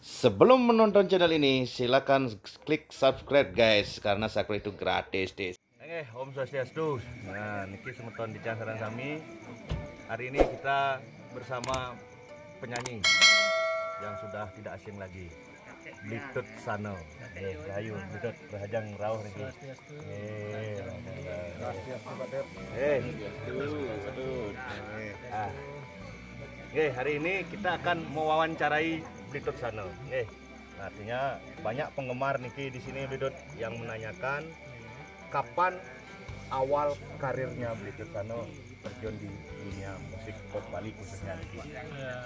Sebelum menonton channel ini, silakan klik subscribe guys, karena subscribe itu gratis deh. Om Swastiastu. Nah, niki semeton di sareng kami. Hari ini kita bersama penyanyi yang sudah tidak asing lagi, Blitut Sano. Rahayu, Blitut berhajang rawuh niki. Hari ini kita akan mewawancarai Blitut Sano. Artinya banyak penggemar niki di sini Blitut yang menanyakan kapan awal karirnya Blitut Sano terjun di dunia musik pop Bali khususnya niki. Ya,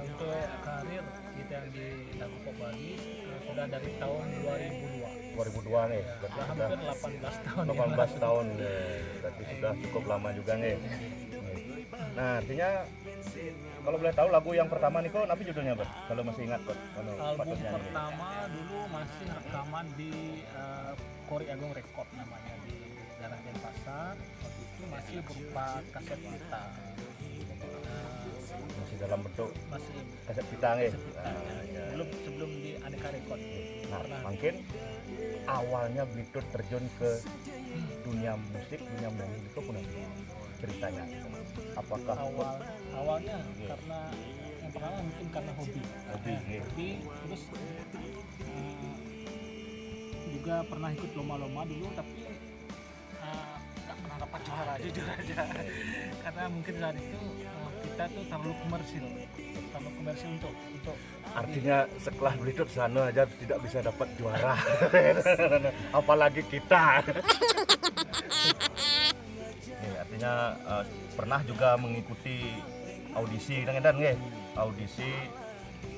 untuk karir kita yang di lagu pop Bali sudah dari tahun 2002 nih, berarti ya, sudah hampir 18 tahun. 18 tahun nih. Berarti sudah cukup lama juga nih. Nah, artinya kalau boleh tahu lagu yang pertama nih kok apa judulnya, Bang? Kalau masih ingat kok. Album pertama dulu masih rekaman di Kori Agung Record namanya, di daerah Denpasar. Waktu itu masih berupa kaset pita. Masih dalam bentuk Masih kaset pita nih. sebelum di Aneka Record. Nah, mungkin awalnya Blitut terjun ke dunia musik, dunia menyanyi itu pun ceritanya. Apakah awalnya karena yang pertama mungkin karena hobi, terus juga pernah ikut lomba-lomba dulu, tapi nggak pernah dapat juara, jujur aja. Karena mungkin saat itu kita tuh terlalu komersil untuk artinya setelah Blitut Sano aja tidak bisa dapat juara. Apalagi kita. Artinya pernah juga mengikuti audisi audisi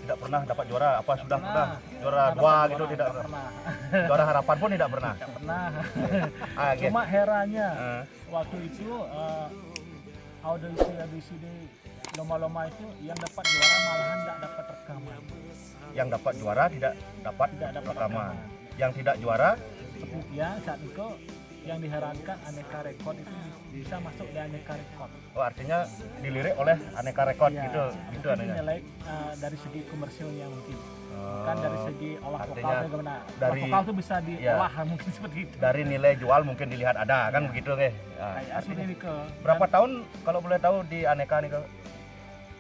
tidak pernah dapat juara. Apa sudah pernah juara 2 gitu? Tidak pernah. Juara harapan pun tidak pernah. Cuma herannya waktu itu audisi di lomba-lomba itu yang dapat juara malahan tidak dapat rekaman. Yang dapat juara tidak dapat rekaman. Yang tidak juara ya saat itu yang diharapkan Aneka Record itu bisa masuk di Aneka Record. Oh, artinya dilirik oleh Aneka Record ya, gitu adanya. Nilai dari segi komersilnya mungkin. Kan dari segi olah vokal bagaimana? Dari vokal itu bisa diolah mungkin seperti itu. Dari nilai jual mungkin dilihat ada kan begitu nih. Aslinya nih ke berapa tahun kalau boleh tahu di Aneka nih ke?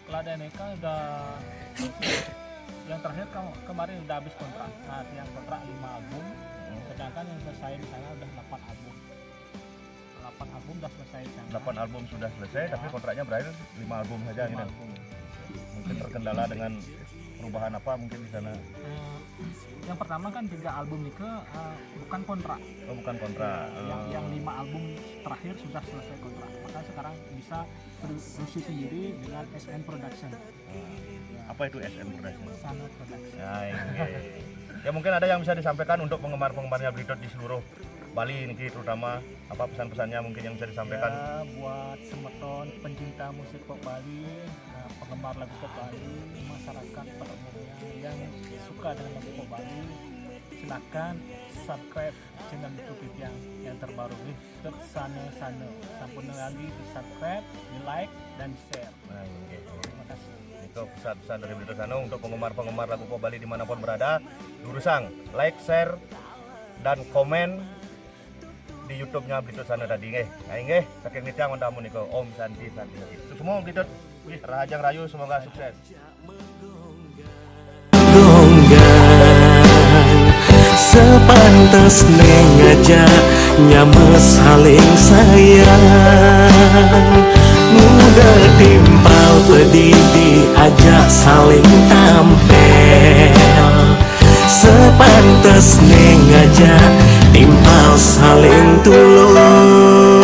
Kalau ada Aneka udah yang terakhir kemarin udah habis kontrak. Nah, yang kontrak 5 album. Sedangkan yang selesai di sana udah 8 album. 8 album udah selesai di sana. 8 album sudah selesai, tapi kontraknya berakhir 5 album saja gitu. Mungkin terkendala dengan perubahan apa mungkin di sana. Yang pertama kan 3 album itu bukan kontrak. Oh, bukan kontrak. Yang 5 album terakhir sudah selesai kontrak. Makanya sekarang bisa produksi sendiri dengan SN Production. Apa itu SN Production? Sano Production. Ya mungkin ada yang bisa disampaikan untuk penggemar-penggemarnya Blitut di seluruh Bali ini, terutama apa pesan-pesannya mungkin yang bisa disampaikan? Ya, buat semeton pencinta musik pop Bali, penggemar lagu pop Bali, masyarakat pada umumnya yang suka dengan lagu pop Bali, silakan subscribe channel YouTube yang terbaru nih, Blitut Sano. Sampun lagi di subscribe, di like dan share. Terima kasih. Itu pesan-pesan dari Blitut Sano untuk penggemar-penggemar lagu pop Bali dimanapun berada. Lurusang like, share, dan komen di YouTube-nya Blitut Sano tadi nggih. Saking nitang mandamu niko Om Santi. Semua Blitut Rahajang Rayu semoga sukses. Sepantas ngajak nyama saling sayang, mudah timpal pedih diajak saling tampil. Sepantas ngajak timpal saling tulung.